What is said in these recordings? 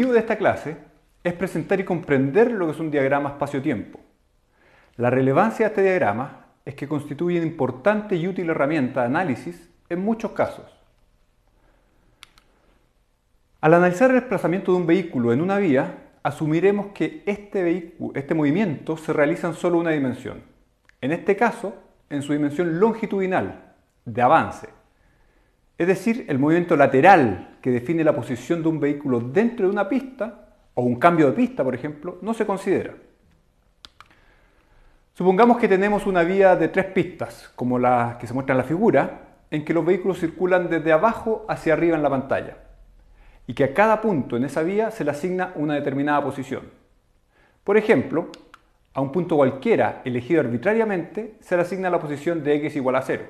El objetivo de esta clase es presentar y comprender lo que es un diagrama espacio-tiempo. La relevancia de este diagrama es que constituye una importante y útil herramienta de análisis en muchos casos. Al analizar el desplazamiento de un vehículo en una vía, asumiremos que este movimiento se realiza en solo una dimensión. En este caso, en su dimensión longitudinal, de avance. Es decir, el movimiento lateral que define la posición de un vehículo dentro de una pista, o un cambio de pista, por ejemplo, no se considera. Supongamos que tenemos una vía de 3 pistas, como la que se muestra en la figura, en que los vehículos circulan desde abajo hacia arriba en la pantalla, y que a cada punto en esa vía se le asigna una determinada posición. Por ejemplo, a un punto cualquiera elegido arbitrariamente se le asigna la posición de x igual a 0.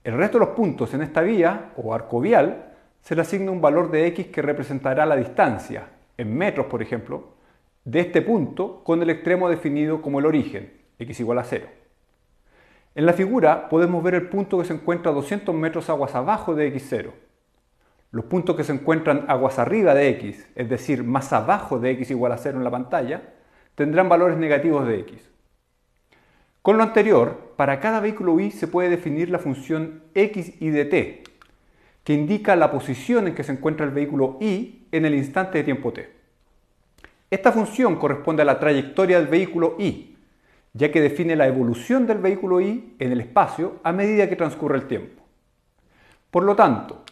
El resto de los puntos en esta vía, o arco vial, se le asigna un valor de x que representará la distancia, en metros por ejemplo, de este punto con el extremo definido como el origen, x igual a 0. En la figura podemos ver el punto que se encuentra a 200 metros aguas abajo de x0. Los puntos que se encuentran aguas arriba de x, es decir, más abajo de x igual a 0 en la pantalla, tendrán valores negativos de x. Con lo anterior, para cada vehículo y se puede definir la función x y de t, que indica la posición en que se encuentra el vehículo y en el instante de tiempo t. Esta función corresponde a la trayectoria del vehículo y, ya que define la evolución del vehículo y en el espacio a medida que transcurre el tiempo. Por lo tanto,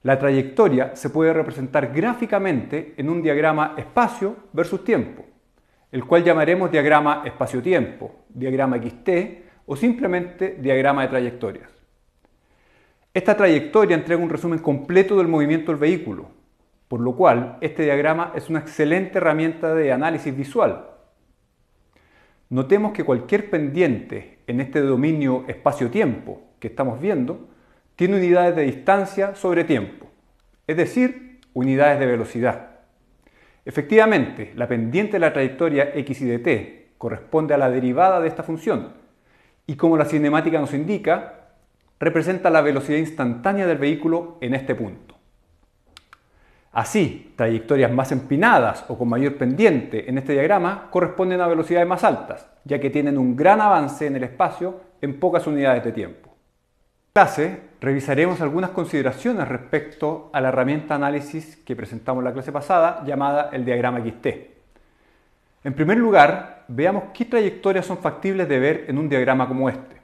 la trayectoria se puede representar gráficamente en un diagrama espacio versus tiempo, el cual llamaremos diagrama espacio-tiempo, diagrama XT o simplemente diagrama de trayectorias. Esta trayectoria entrega un resumen completo del movimiento del vehículo, por lo cual este diagrama es una excelente herramienta de análisis visual. Notemos que cualquier pendiente en este dominio espacio-tiempo que estamos viendo tiene unidades de distancia sobre tiempo, es decir, unidades de velocidad. Efectivamente, la pendiente de la trayectoria x y de t corresponde a la derivada de esta función y, como la cinemática nos indica, representa la velocidad instantánea del vehículo en este punto. Así, trayectorias más empinadas o con mayor pendiente en este diagrama corresponden a velocidades más altas, ya que tienen un gran avance en el espacio en pocas unidades de tiempo. En esta clase revisaremos algunas consideraciones respecto a la herramienta de análisis que presentamos en la clase pasada, llamada el diagrama XT. En primer lugar, veamos qué trayectorias son factibles de ver en un diagrama como este.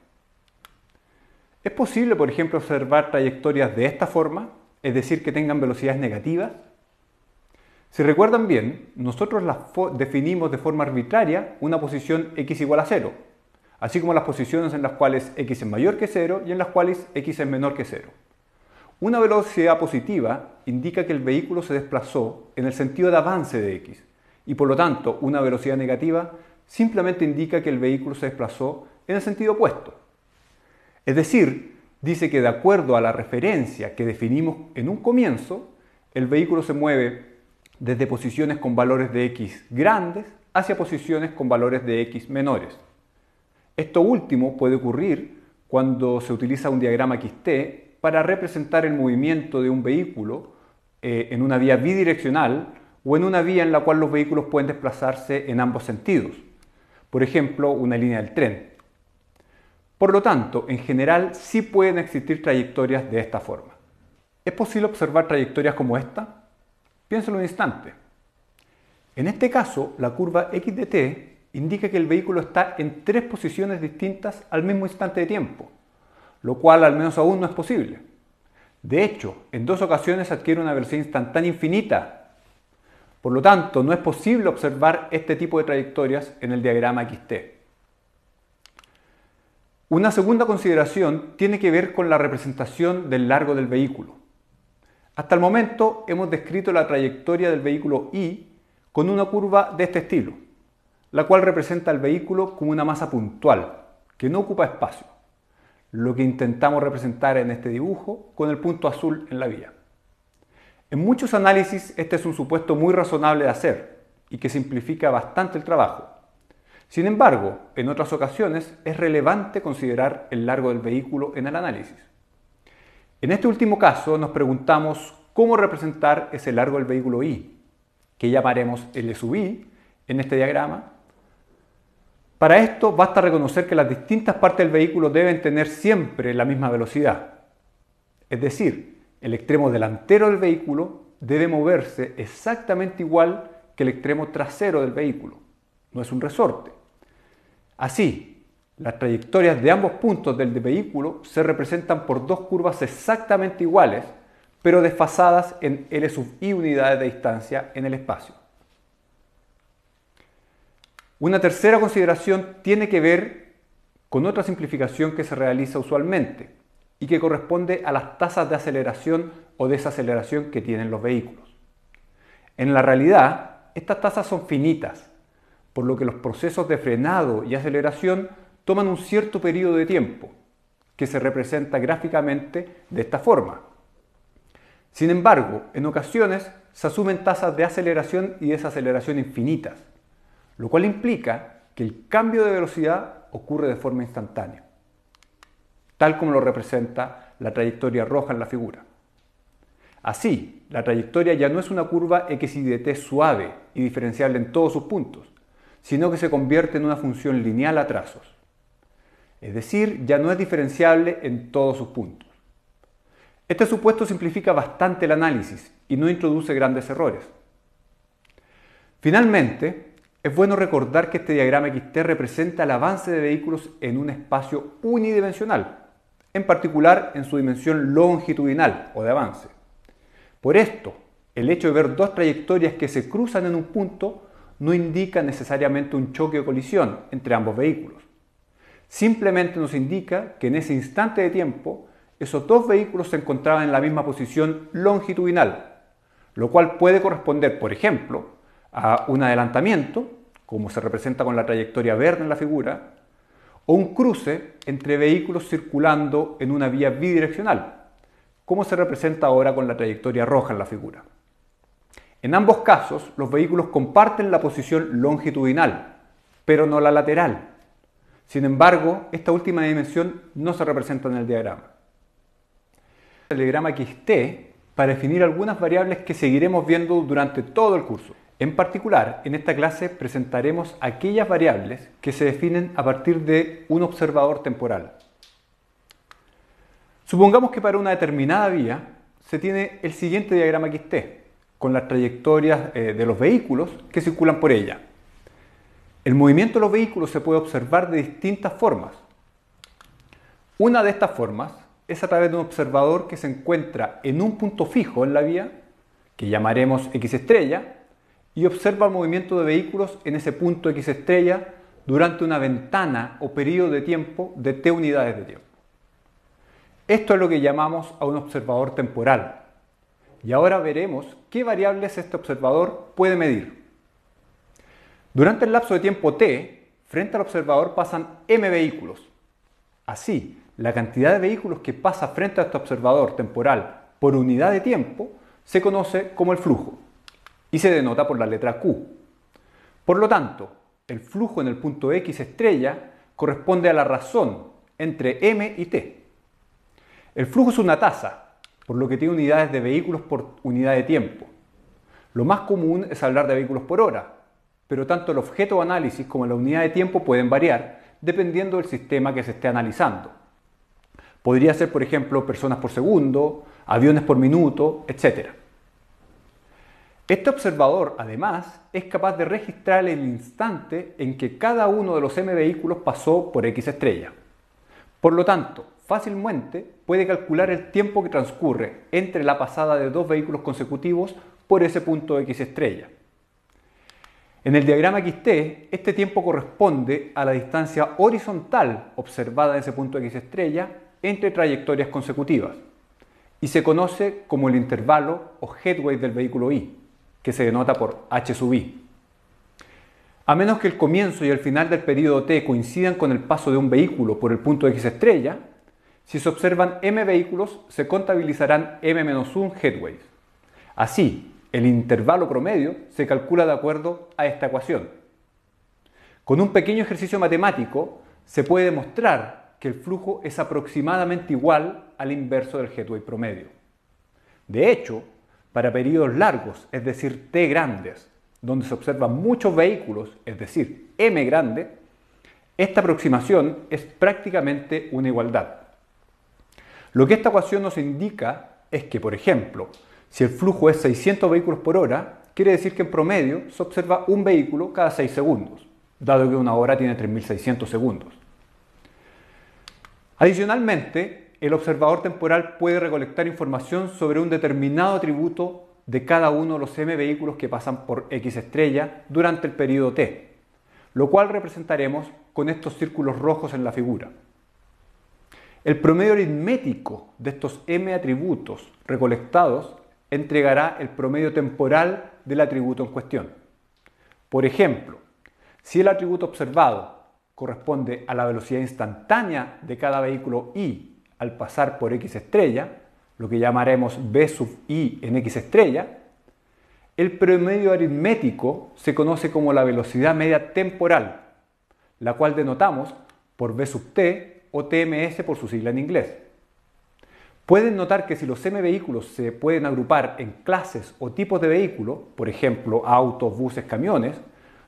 ¿Es posible, por ejemplo, observar trayectorias de esta forma, es decir, que tengan velocidades negativas? Si recuerdan bien, nosotros las definimos de forma arbitraria una posición x igual a 0, así como las posiciones en las cuales x es mayor que 0 y en las cuales x es menor que 0. Una velocidad positiva indica que el vehículo se desplazó en el sentido de avance de x, y por lo tanto una velocidad negativa simplemente indica que el vehículo se desplazó en el sentido opuesto. Es decir, dice que de acuerdo a la referencia que definimos en un comienzo, el vehículo se mueve desde posiciones con valores de x grandes hacia posiciones con valores de x menores. Esto último puede ocurrir cuando se utiliza un diagrama XT para representar el movimiento de un vehículo en una vía bidireccional o en una vía en la cual los vehículos pueden desplazarse en ambos sentidos. Por ejemplo, una línea del tren. Por lo tanto, en general sí pueden existir trayectorias de esta forma. ¿Es posible observar trayectorias como esta? Piénselo un instante. En este caso, la curva x de t indica que el vehículo está en 3 posiciones distintas al mismo instante de tiempo, lo cual al menos aún no es posible. De hecho, en 2 ocasiones adquiere una velocidad instantánea infinita. Por lo tanto, no es posible observar este tipo de trayectorias en el diagrama XT. Una segunda consideración tiene que ver con la representación del largo del vehículo. Hasta el momento hemos descrito la trayectoria del vehículo y con una curva de este estilo, la cual representa al vehículo como una masa puntual, que no ocupa espacio, lo que intentamos representar en este dibujo con el punto azul en la vía. En muchos análisis este es un supuesto muy razonable de hacer y que simplifica bastante el trabajo. Sin embargo, en otras ocasiones es relevante considerar el largo del vehículo en el análisis. En este último caso nos preguntamos cómo representar ese largo del vehículo y. que llamaremos L sub I en este diagrama. Para esto basta reconocer que las distintas partes del vehículo deben tener siempre la misma velocidad. Es decir, el extremo delantero del vehículo debe moverse exactamente igual que el extremo trasero del vehículo. No es un resorte. Así, las trayectorias de ambos puntos del vehículo se representan por dos curvas exactamente iguales, pero desfasadas en L sub I unidades de distancia en el espacio. Una tercera consideración tiene que ver con otra simplificación que se realiza usualmente y que corresponde a las tasas de aceleración o desaceleración que tienen los vehículos. En la realidad, estas tasas son finitas, por lo que los procesos de frenado y aceleración toman un cierto periodo de tiempo, que se representa gráficamente de esta forma. Sin embargo, en ocasiones se asumen tasas de aceleración y desaceleración infinitas, lo cual implica que el cambio de velocidad ocurre de forma instantánea, tal como lo representa la trayectoria roja en la figura. Así, la trayectoria ya no es una curva x y dt suave y diferenciable en todos sus puntos, sino que se convierte en una función lineal a trazos. Es decir, ya no es diferenciable en todos sus puntos. Este supuesto simplifica bastante el análisis y no introduce grandes errores. Finalmente, es bueno recordar que este diagrama XT representa el avance de vehículos en un espacio unidimensional, en particular en su dimensión longitudinal o de avance. Por esto, el hecho de ver dos trayectorias que se cruzan en un punto no indica necesariamente un choque o colisión entre ambos vehículos. Simplemente nos indica que en ese instante de tiempo, esos dos vehículos se encontraban en la misma posición longitudinal, lo cual puede corresponder, por ejemplo, a un adelantamiento, como se representa con la trayectoria verde en la figura, o un cruce entre vehículos circulando en una vía bidireccional, como se representa ahora con la trayectoria roja en la figura. En ambos casos, los vehículos comparten la posición longitudinal, pero no la lateral. Sin embargo, esta última dimensión no se representa en el diagrama. El diagrama XT para definir algunas variables que seguiremos viendo durante todo el curso. En particular, en esta clase presentaremos aquellas variables que se definen a partir de un observador temporal. Supongamos que para una determinada vía se tiene el siguiente diagrama XT, con las trayectorias de los vehículos que circulan por ella. El movimiento de los vehículos se puede observar de distintas formas. Una de estas formas es a través de un observador que se encuentra en un punto fijo en la vía, que llamaremos X estrella, y observa el movimiento de vehículos en ese punto X estrella durante una ventana o periodo de tiempo de t unidades de tiempo. Esto es lo que llamamos a un observador temporal. Y ahora veremos qué variables este observador puede medir. Durante el lapso de tiempo t, frente al observador pasan m vehículos. Así, la cantidad de vehículos que pasa frente a este observador temporal por unidad de tiempo se conoce como el flujo y se denota por la letra Q. Por lo tanto, el flujo en el punto X estrella corresponde a la razón entre m y t. El flujo es una tasa, por lo que tiene unidades de vehículos por unidad de tiempo. Lo más común es hablar de vehículos por hora, pero tanto el objeto de análisis como la unidad de tiempo pueden variar dependiendo del sistema que se esté analizando. Podría ser, por ejemplo, personas por segundo, aviones por minuto, etc. Este observador, además, es capaz de registrar el instante en que cada uno de los m vehículos pasó por X estrella. Por lo tanto, fácilmente puede calcular el tiempo que transcurre entre la pasada de dos vehículos consecutivos por ese punto X estrella. En el diagrama XT, este tiempo corresponde a la distancia horizontal observada en ese punto X estrella entre trayectorias consecutivas y se conoce como el intervalo o headway del vehículo I, que se denota por h sub i. A menos que el comienzo y el final del periodo t coincidan con el paso de un vehículo por el punto X estrella, si se observan m vehículos, se contabilizarán m-1 headways. Así, el intervalo promedio se calcula de acuerdo a esta ecuación. Con un pequeño ejercicio matemático, se puede demostrar que el flujo es aproximadamente igual al inverso del headway promedio. De hecho, para periodos largos, es decir, T grandes, donde se observan muchos vehículos, es decir, M grande, esta aproximación es prácticamente una igualdad. Lo que esta ecuación nos indica es que, por ejemplo, si el flujo es 600 vehículos por hora, quiere decir que en promedio se observa un vehículo cada 6 segundos, dado que una hora tiene 3600 segundos. Adicionalmente, el observador temporal puede recolectar información sobre un determinado atributo de cada uno de los m vehículos que pasan por X estrella durante el periodo T, lo cual representaremos con estos círculos rojos en la figura. El promedio aritmético de estos m atributos recolectados entregará el promedio temporal del atributo en cuestión. Por ejemplo, si el atributo observado corresponde a la velocidad instantánea de cada vehículo i al pasar por X estrella, lo que llamaremos b sub i en X estrella, el promedio aritmético se conoce como la velocidad media temporal, la cual denotamos por b sub t o TMS por su sigla en inglés. Pueden notar que si los m vehículos se pueden agrupar en clases o tipos de vehículo, por ejemplo autos, buses, camiones,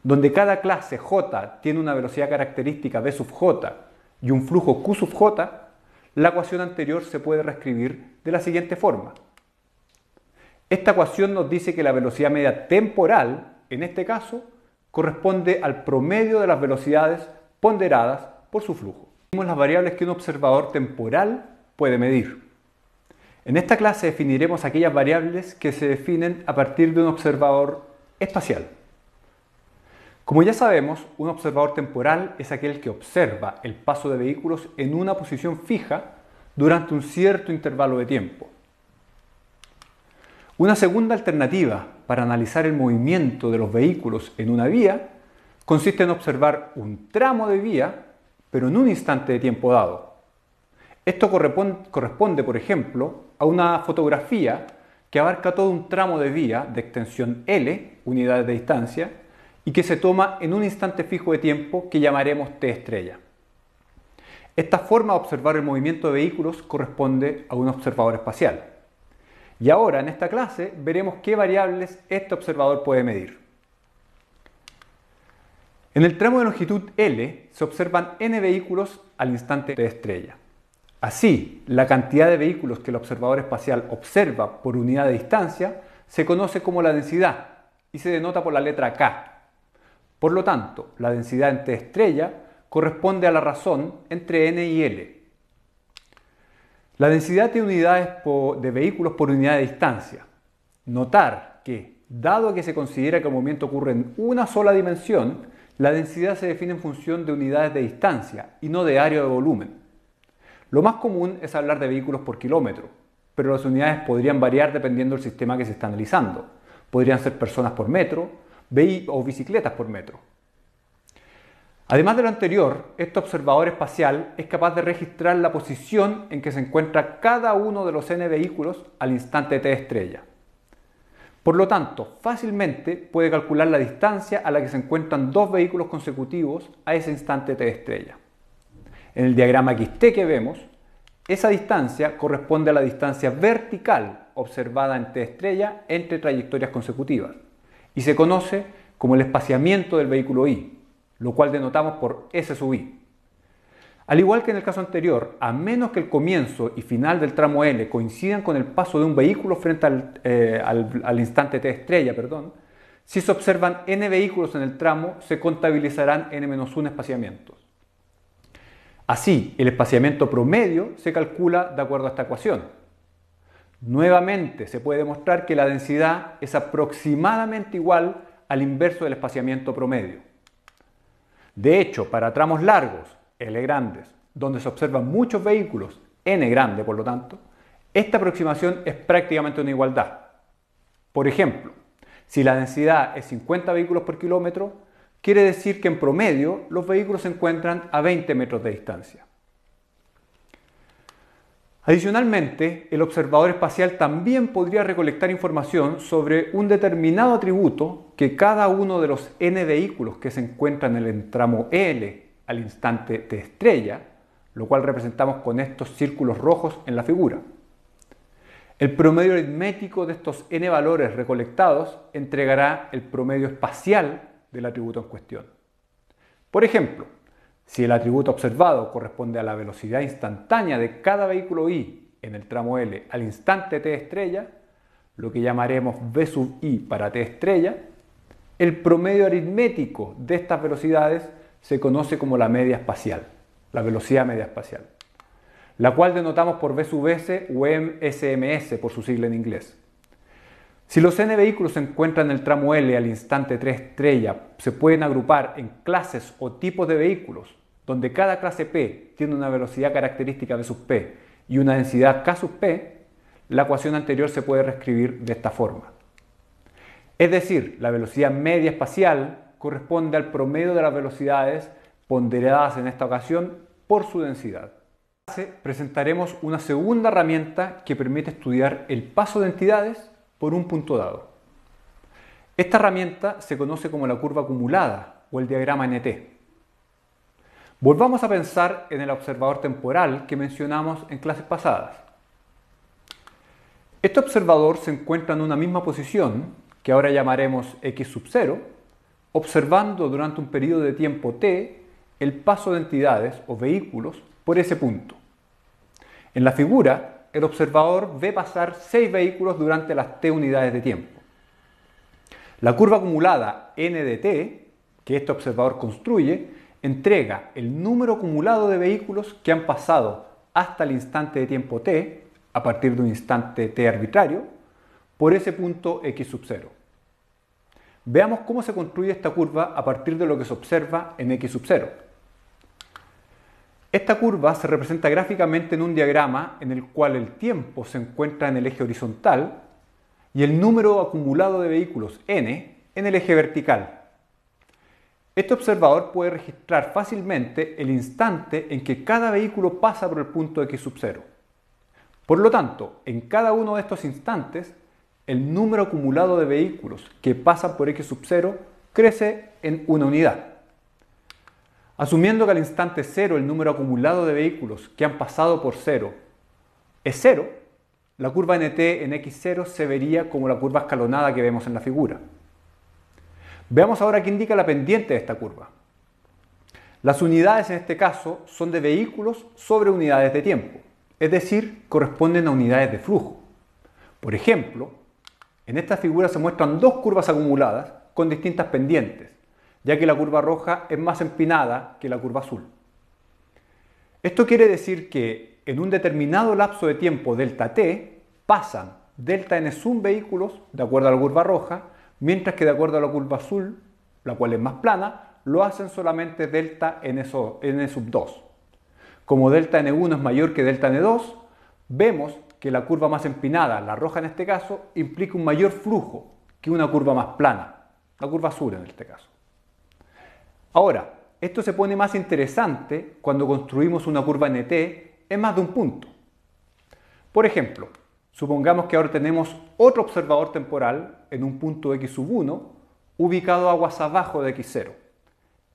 donde cada clase J tiene una velocidad característica v sub j y un flujo q sub j, la ecuación anterior se puede reescribir de la siguiente forma. Esta ecuación nos dice que la velocidad media temporal, en este caso, corresponde al promedio de las velocidades ponderadas por su flujo. Vimos las variables que un observador temporal puede medir. En esta clase definiremos aquellas variables que se definen a partir de un observador espacial. Como ya sabemos, un observador temporal es aquel que observa el paso de vehículos en una posición fija durante un cierto intervalo de tiempo. Una segunda alternativa para analizar el movimiento de los vehículos en una vía consiste en observar un tramo de vía, pero en un instante de tiempo dado. Esto corresponde, por ejemplo, a una fotografía que abarca todo un tramo de vía de extensión L, unidades de distancia, y que se toma en un instante fijo de tiempo que llamaremos T estrella. Esta forma de observar el movimiento de vehículos corresponde a un observador espacial. Y ahora, en esta clase, veremos qué variables este observador puede medir. En el tramo de longitud L se observan n vehículos al instante T estrella. Así, la cantidad de vehículos que el observador espacial observa por unidad de distancia se conoce como la densidad y se denota por la letra K. Por lo tanto, la densidad en T estrella corresponde a la razón entre n y L. La densidad de unidades de vehículos por unidad de distancia. Notar que, dado que se considera que el movimiento ocurre en una sola dimensión, la densidad se define en función de unidades de distancia y no de área o de volumen. Lo más común es hablar de vehículos por kilómetro, pero las unidades podrían variar dependiendo del sistema que se está analizando. Podrían ser personas por metro o bicicletas por metro. Además de lo anterior, este observador espacial es capaz de registrar la posición en que se encuentra cada uno de los n vehículos al instante T estrella. Por lo tanto, fácilmente puede calcular la distancia a la que se encuentran dos vehículos consecutivos a ese instante T estrella. En el diagrama XT que vemos, esa distancia corresponde a la distancia vertical observada en T estrella entre trayectorias consecutivas y se conoce como el espaciamiento del vehículo I, lo cual denotamos por S sub i. Al igual que en el caso anterior, a menos que el comienzo y final del tramo L coincidan con el paso de un vehículo frente al instante T estrella, si se observan n vehículos en el tramo, se contabilizarán n-1 espaciamientos. Así, el espaciamiento promedio se calcula de acuerdo a esta ecuación. Nuevamente, se puede demostrar que la densidad es aproximadamente igual al inverso del espaciamiento promedio. De hecho, para tramos largos, L grandes, donde se observan muchos vehículos, N grande por lo tanto, esta aproximación es prácticamente una igualdad. Por ejemplo, si la densidad es 50 vehículos por kilómetro, quiere decir que en promedio los vehículos se encuentran a 20 metros de distancia. Adicionalmente, el observador espacial también podría recolectar información sobre un determinado atributo que cada uno de los n vehículos que se encuentran en el tramo L al instante T estrella, lo cual representamos con estos círculos rojos en la figura. El promedio aritmético de estos n valores recolectados entregará el promedio espacial del atributo en cuestión. Por ejemplo, si el atributo observado corresponde a la velocidad instantánea de cada vehículo i en el tramo L al instante t estrella, lo que llamaremos v sub i para t estrella, el promedio aritmético de estas velocidades se conoce como la media espacial, la velocidad media espacial, la cual denotamos por v sub s o SMS por su sigla en inglés. Si los n vehículos se encuentran en el tramo L al instante 3 estrella, se pueden agrupar en clases o tipos de vehículos, donde cada clase P tiene una velocidad característica v sub P y una densidad k sub P, la ecuación anterior se puede reescribir de esta forma. Es decir, la velocidad media espacial corresponde al promedio de las velocidades ponderadas en esta ocasión por su densidad. Presentaremos una segunda herramienta que permite estudiar el paso de entidades por un punto dado. Esta herramienta se conoce como la curva acumulada o el diagrama NT. Volvamos a pensar en el observador temporal que mencionamos en clases pasadas. Este observador se encuentra en una misma posición, que ahora llamaremos x sub 0, observando durante un periodo de tiempo t el paso de entidades o vehículos por ese punto. En la figura, el observador ve pasar 6 vehículos durante las t unidades de tiempo. La curva acumulada n de t, que este observador construye, entrega el número acumulado de vehículos que han pasado hasta el instante de tiempo t, a partir de un instante t arbitrario, por ese punto x sub 0. Veamos cómo se construye esta curva a partir de lo que se observa en x sub 0. Esta curva se representa gráficamente en un diagrama en el cual el tiempo se encuentra en el eje horizontal y el número acumulado de vehículos n en el eje vertical. Este observador puede registrar fácilmente el instante en que cada vehículo pasa por el punto x sub 0. Por lo tanto, en cada uno de estos instantes, el número acumulado de vehículos que pasan por x sub 0 crece en una unidad. Asumiendo que al instante 0 el número acumulado de vehículos que han pasado por 0 es 0, la curva nt en x0 se vería como la curva escalonada que vemos en la figura. Veamos ahora qué indica la pendiente de esta curva. Las unidades en este caso son de vehículos sobre unidades de tiempo, es decir, corresponden a unidades de flujo. Por ejemplo, en esta figura se muestran dos curvas acumuladas con distintas pendientes, ya que la curva roja es más empinada que la curva azul. Esto quiere decir que en un determinado lapso de tiempo delta t pasan delta n sub vehículos de acuerdo a la curva roja, mientras que de acuerdo a la curva azul, la cual es más plana, lo hacen solamente delta n sub 2. Como delta n1 es mayor que delta n2, vemos que la curva más empinada, la roja en este caso, implica un mayor flujo que una curva más plana, la curva azul en este caso. Ahora, esto se pone más interesante cuando construimos una curva nt en más de un punto. Por ejemplo, supongamos que ahora tenemos otro observador temporal en un punto x sub 1 ubicado aguas abajo de x0,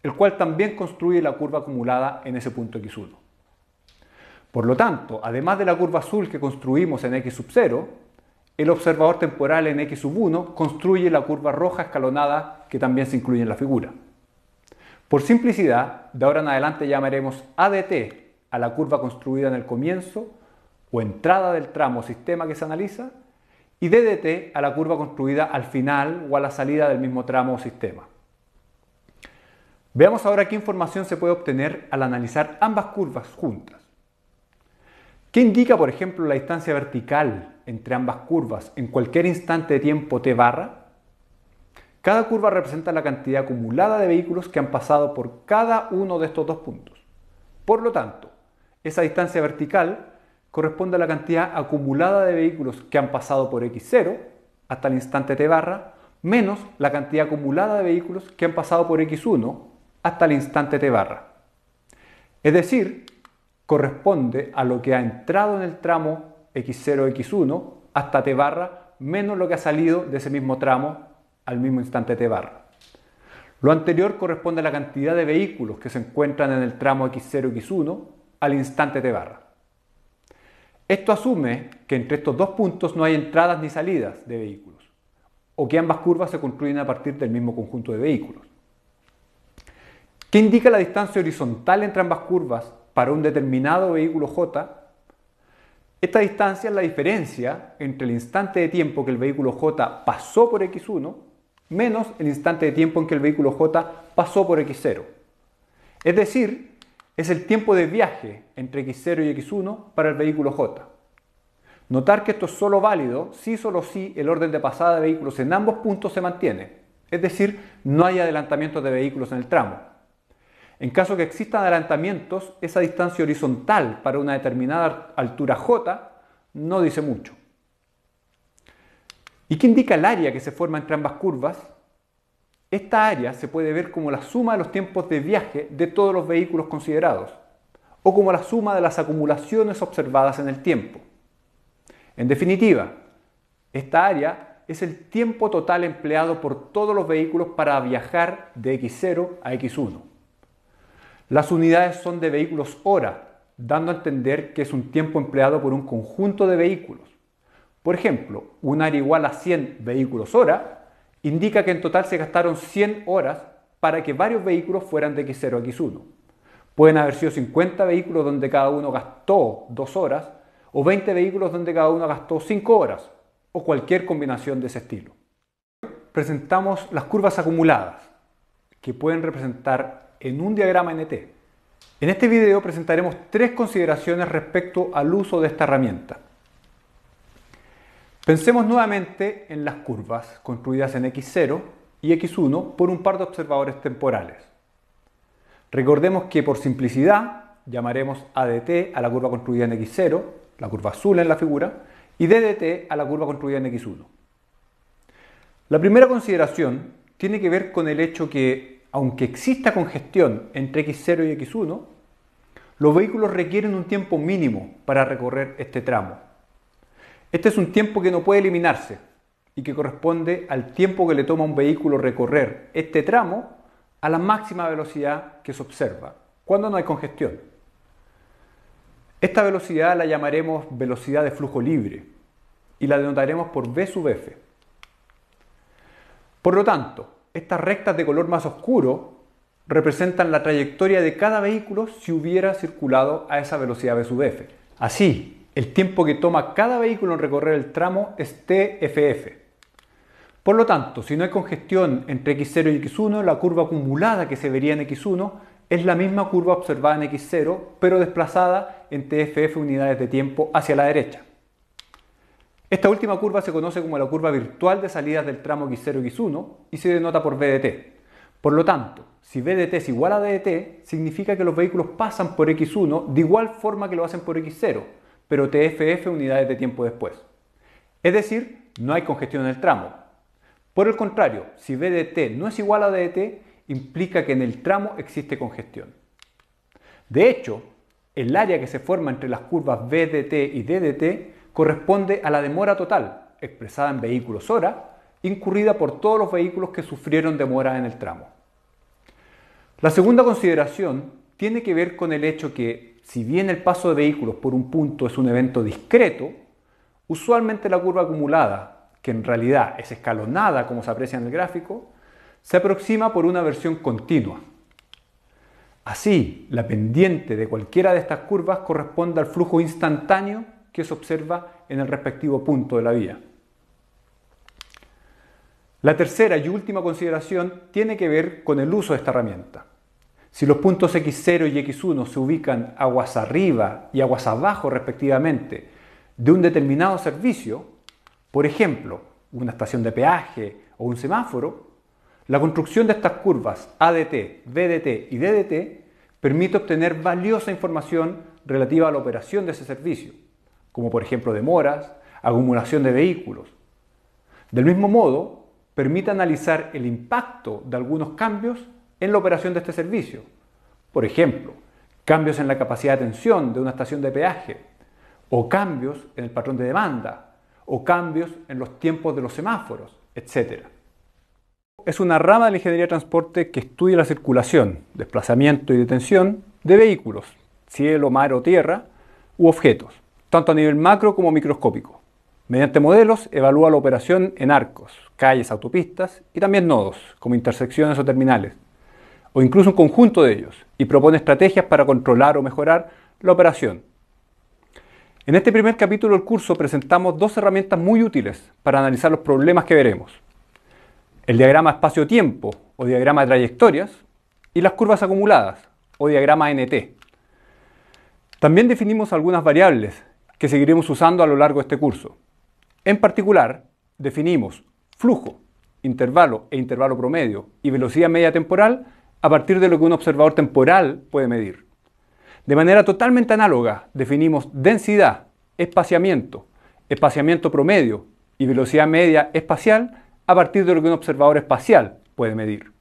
el cual también construye la curva acumulada en ese punto x1. Por lo tanto, además de la curva azul que construimos en x sub 0, el observador temporal en x sub 1 construye la curva roja escalonada que también se incluye en la figura. Por simplicidad, de ahora en adelante llamaremos ADT a la curva construida en el comienzo o entrada del tramo o sistema que se analiza y DDT a la curva construida al final o a la salida del mismo tramo o sistema. Veamos ahora qué información se puede obtener al analizar ambas curvas juntas. ¿Qué indica, por ejemplo, la distancia vertical entre ambas curvas en cualquier instante de tiempo t barra? Cada curva representa la cantidad acumulada de vehículos que han pasado por cada uno de estos dos puntos. Por lo tanto, esa distancia vertical corresponde a la cantidad acumulada de vehículos que han pasado por x0 hasta el instante t barra, menos la cantidad acumulada de vehículos que han pasado por x1 hasta el instante t barra. Es decir, corresponde a lo que ha entrado en el tramo x0, x1 hasta t barra, menos lo que ha salido de ese mismo tramo al mismo instante t barra. Lo anterior corresponde a la cantidad de vehículos que se encuentran en el tramo x0, x1 al instante t barra. Esto asume que entre estos dos puntos no hay entradas ni salidas de vehículos, o que ambas curvas se construyen a partir del mismo conjunto de vehículos. ¿Qué indica la distancia horizontal entre ambas curvas para un determinado vehículo J? Esta distancia es la diferencia entre el instante de tiempo que el vehículo J pasó por X1 menos el instante de tiempo en que el vehículo J pasó por X0. Es decir, es el tiempo de viaje entre X0 y X1 para el vehículo J. Notar que esto es solo válido si solo si el orden de pasada de vehículos en ambos puntos se mantiene, es decir, no hay adelantamientos de vehículos en el tramo. En caso que existan adelantamientos, esa distancia horizontal para una determinada altura J no dice mucho. ¿Y qué indica el área que se forma entre ambas curvas? Esta área se puede ver como la suma de los tiempos de viaje de todos los vehículos considerados, o como la suma de las acumulaciones observadas en el tiempo. En definitiva, esta área es el tiempo total empleado por todos los vehículos para viajar de X0 a X1. Las unidades son de vehículos hora, dando a entender que es un tiempo empleado por un conjunto de vehículos. Por ejemplo, un área igual a 100 vehículos hora indica que en total se gastaron 100 horas para que varios vehículos fueran de X0 a X1. Pueden haber sido 50 vehículos donde cada uno gastó 2 horas, o 20 vehículos donde cada uno gastó 5 horas, o cualquier combinación de ese estilo. Presentamos las curvas acumuladas, que pueden representar en un diagrama NT. En este video presentaremos 3 consideraciones respecto al uso de esta herramienta. Pensemos nuevamente en las curvas construidas en X0 y X1 por un par de observadores temporales. Recordemos que por simplicidad llamaremos ADT a la curva construida en X0, la curva azul en la figura, y DDT a la curva construida en X1. La primera consideración tiene que ver con el hecho que, aunque exista congestión entre X0 y X1, los vehículos requieren un tiempo mínimo para recorrer este tramo. Este es un tiempo que no puede eliminarse y que corresponde al tiempo que le toma a un vehículo recorrer este tramo a la máxima velocidad que se observa, cuando no hay congestión. Esta velocidad la llamaremos velocidad de flujo libre y la denotaremos por V sub F. Por lo tanto, estas rectas de color más oscuro representan la trayectoria de cada vehículo si hubiera circulado a esa velocidad V sub F. Así, el tiempo que toma cada vehículo en recorrer el tramo es TFF. Por lo tanto, si no hay congestión entre X0 y X1, la curva acumulada que se vería en X1 es la misma curva observada en X0, pero desplazada en TFF unidades de tiempo hacia la derecha. Esta última curva se conoce como la curva virtual de salidas del tramo X0-X1 y se denota por VDT. Por lo tanto, si VDT es igual a DDT, significa que los vehículos pasan por X1 de igual forma que lo hacen por X0, pero TFF unidades de tiempo después. Es decir, no hay congestión en el tramo. Por el contrario, si VDT no es igual a DDT, implica que en el tramo existe congestión. De hecho, el área que se forma entre las curvas VDT y DDT corresponde a la demora total, expresada en vehículos hora, incurrida por todos los vehículos que sufrieron demora en el tramo. La segunda consideración tiene que ver con el hecho que, si bien el paso de vehículos por un punto es un evento discreto, usualmente la curva acumulada, que en realidad es escalonada como se aprecia en el gráfico, se aproxima por una versión continua. Así, la pendiente de cualquiera de estas curvas corresponde al flujo instantáneo que se observa en el respectivo punto de la vía. La tercera y última consideración tiene que ver con el uso de esta herramienta. Si los puntos X0 y X1 se ubican aguas arriba y aguas abajo respectivamente de un determinado servicio, por ejemplo, una estación de peaje o un semáforo, la construcción de estas curvas ADT, VDT y DDT permite obtener valiosa información relativa a la operación de ese servicio, como por ejemplo demoras, acumulación de vehículos. Del mismo modo, permite analizar el impacto de algunos cambios en la operación de este servicio. Por ejemplo, cambios en la capacidad de atención de una estación de peaje, o cambios en el patrón de demanda, o cambios en los tiempos de los semáforos, etc. Es una rama de la ingeniería de transporte que estudia la circulación, desplazamiento y detención de vehículos, cielo, mar o tierra, u objetos. tanto a nivel macro como microscópico. Mediante modelos evalúa la operación en arcos, calles, autopistas y también nodos, como intersecciones o terminales, o incluso un conjunto de ellos, y propone estrategias para controlar o mejorar la operación. En este primer capítulo del curso presentamos dos herramientas muy útiles para analizar los problemas que veremos: el diagrama espacio-tiempo o diagrama de trayectorias y las curvas acumuladas o diagrama NT. También definimos algunas variables que seguiremos usando a lo largo de este curso. En particular, definimos flujo, intervalo e intervalo promedio y velocidad media temporal a partir de lo que un observador temporal puede medir. De manera totalmente análoga, definimos densidad, espaciamiento, espaciamiento promedio y velocidad media espacial a partir de lo que un observador espacial puede medir.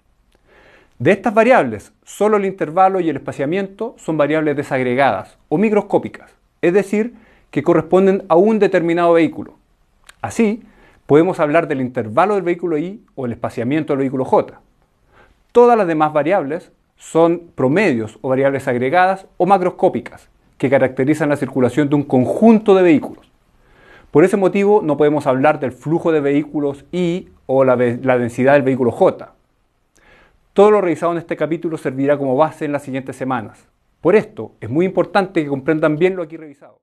De estas variables, solo el intervalo y el espaciamiento son variables desagregadas o microscópicas, es decir, que corresponden a un determinado vehículo. Así, podemos hablar del intervalo del vehículo I o el espaciamiento del vehículo J. Todas las demás variables son promedios o variables agregadas o macroscópicas, que caracterizan la circulación de un conjunto de vehículos. Por ese motivo no podemos hablar del flujo de vehículos I o la densidad del vehículo J. Todo lo revisado en este capítulo servirá como base en las siguientes semanas. Por esto, es muy importante que comprendan bien lo aquí revisado.